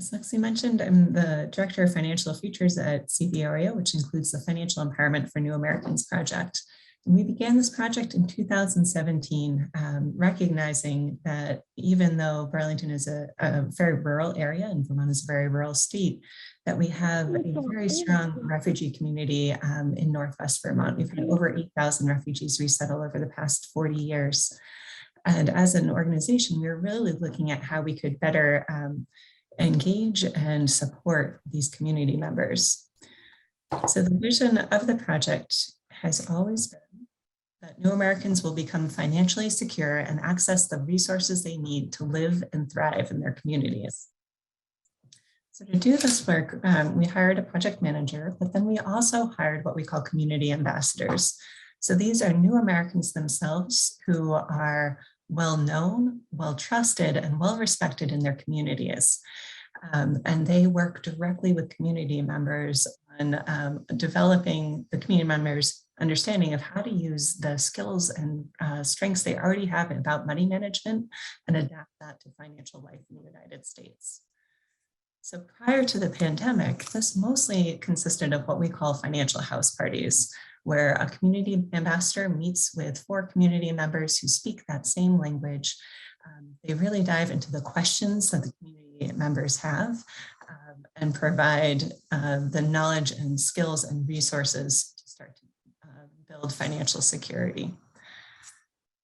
As Lexi mentioned, I'm the Director of Financial Futures at CVOEO, which includes the Financial Empowerment for New Americans project. And we began this project in 2017, recognizing that even though Burlington is a very rural area and Vermont is a very rural state, that we have a very strong refugee community in Northwest Vermont. We've had over 8,000 refugees resettle over the past 40 years. And as an organization, we're really looking at how we could better engage and support these community members. So the vision of the project has always been that New Americans will become financially secure and access the resources they need to live and thrive in their communities. So to do this work, we hired a project manager, but then we also hired what we call community ambassadors. So these are New Americans themselves who are well-known, well-trusted, and well-respected in their communities. And they work directly with community members on developing the community members' understanding of how to use the skills and strengths they already have about money management and adapt that to financial life in the United States. So prior to the pandemic, this mostly consisted of what we call financial house parties, where a community ambassador meets with 4 community members who speak that same language. They really dive into the questions that the community members have and provide the knowledge and skills and resources to start to build financial security.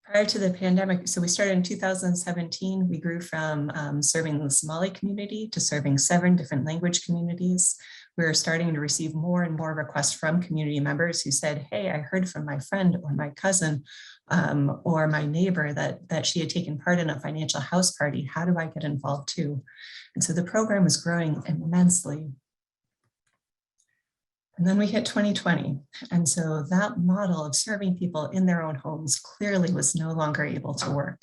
Prior to the pandemic, so we started in 2017, we grew from serving the Somali community to serving 7 different language communities. We were starting to receive more and more requests from community members who said, hey, I heard from my friend or my cousin or my neighbor that she had taken part in a financial house party. How do I get involved too? And so the program was growing immensely. And then we hit 2020. And so that model of serving people in their own homes clearly was no longer able to work.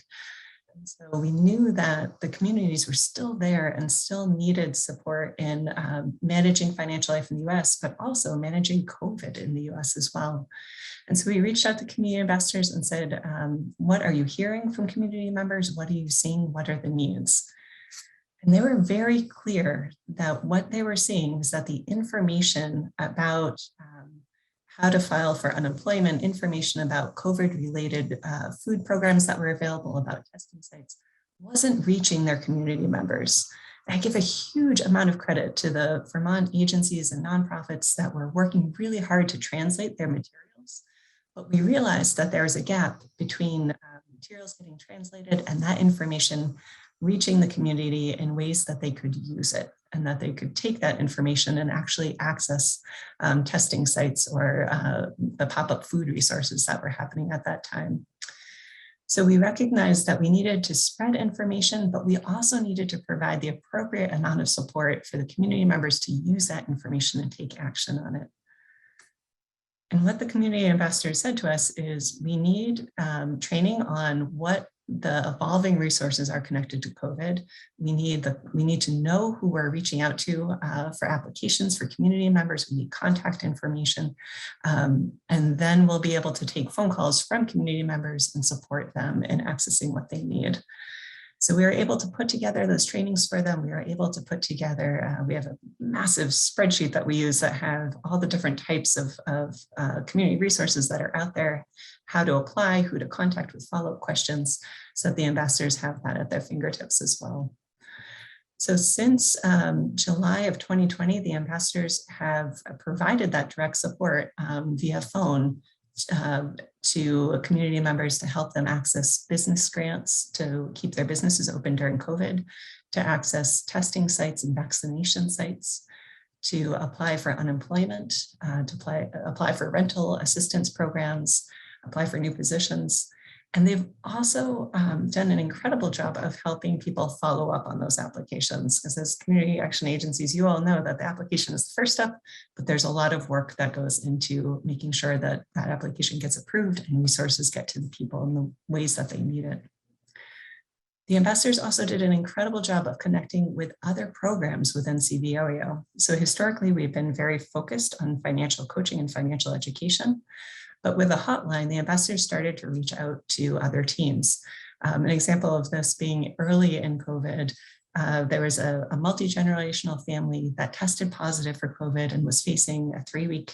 And so we knew that the communities were still there and still needed support in managing financial life in the US, but also managing COVID in the US as well. And so we reached out to community investors and said, what are you hearing from community members? What are you seeing? What are the needs? And they were very clear that what they were seeing was that the information about how to file for unemployment, information about COVID-related food programs that were available, about testing sites, wasn't reaching their community members. I give a huge amount of credit to the Vermont agencies and nonprofits that were working really hard to translate their materials. But we realized that there was a gap between materials getting translated and that information reaching the community in ways that they could use it and that they could take that information and actually access testing sites or the pop-up food resources that were happening at that time. So we recognized that we needed to spread information, but we also needed to provide the appropriate amount of support for the community members to use that information and take action on it. And what the community ambassadors said to us is we need training on what the evolving resources are connected to COVID. We need to know who we're reaching out to for applications for community members. We need contact information. And then we'll be able to take phone calls from community members and support them in accessing what they need. So we were able to put together those trainings for them. We were able to put together, we have a massive spreadsheet that we use that have all the different types of community resources that are out there, how to apply, who to contact with follow-up questions, so that the ambassadors have that at their fingertips as well. So since July of 2020, the ambassadors have provided that direct support via phone to community members to help them access business grants to keep their businesses open during COVID, to access testing sites and vaccination sites, to apply for unemployment, to apply for rental assistance programs, apply for new positions. And they've also done an incredible job of helping people follow up on those applications, because as community action agencies, you all know that the application is the first step, but there's a lot of work that goes into making sure that that application gets approved and resources get to the people in the ways that they need it. The ambassadors also did an incredible job of connecting with other programs within CVOEO. So historically, we've been very focused on financial coaching and financial education. But with a hotline, the ambassadors started to reach out to other teams. An example of this being early in COVID, There was a multi-generational family that tested positive for COVID and was facing a 3-week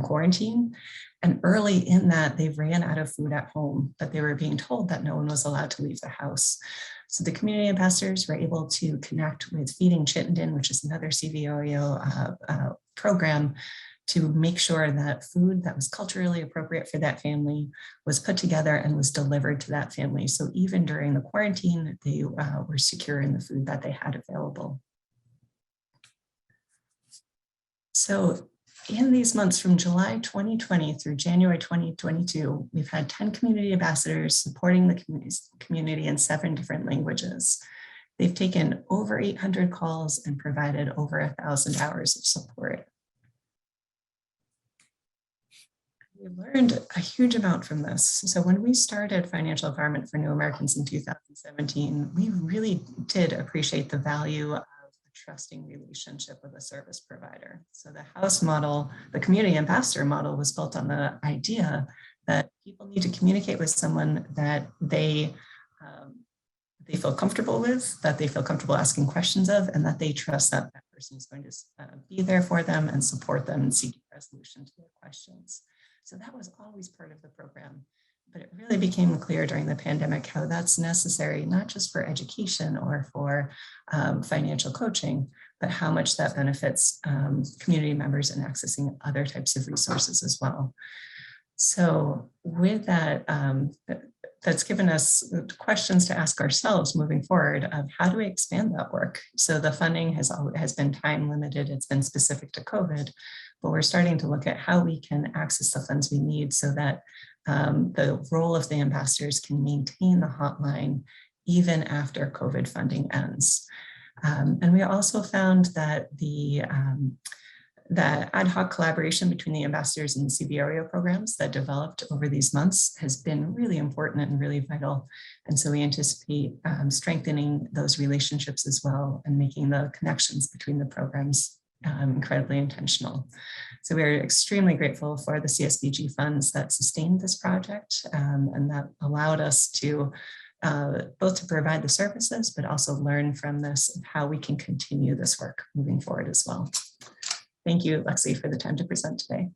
quarantine. And early in that, they ran out of food at home, but they were being told that no one was allowed to leave the house. So the community ambassadors were able to connect with Feeding Chittenden, which is another CVOEO program, to make sure that food that was culturally appropriate for that family was put together and was delivered to that family. So even during the quarantine, they were secure in the food that they had available. So in these months from July 2020 through January 2022, we've had 10 community ambassadors supporting the community in 7 different languages. They've taken over 800 calls and provided over 1,000 hours of support. We learned a huge amount from this. So when we started Financial Empowerment for New Americans in 2017, we really did appreciate the value of a trusting relationship with a service provider. So the house model, the community ambassador model, was built on the idea that people need to communicate with someone that they feel comfortable with, that they feel comfortable asking questions of, and that they trust that that person is going to be there for them and support them and seek resolution to their questions. So that was always part of the program, but it really became clear during the pandemic how that's necessary, not just for education or for financial coaching, but how much that benefits community members in accessing other types of resources as well. So with that, that's given us questions to ask ourselves moving forward of how do we expand that work? So the funding has been time limited, it's been specific to COVID, but we're starting to look at how we can access the funds we need so that the role of the ambassadors can maintain the hotline even after COVID funding ends. And we also found that the ad hoc collaboration between the ambassadors and the CVOEO programs that developed over these months has been really important and really vital. And so we anticipate strengthening those relationships as well and making the connections between the programs incredibly intentional. So we're extremely grateful for the CSBG funds that sustained this project and that allowed us to both to provide the services, but also learn from this and how we can continue this work moving forward as well. Thank you, Lexi, for the time to present today.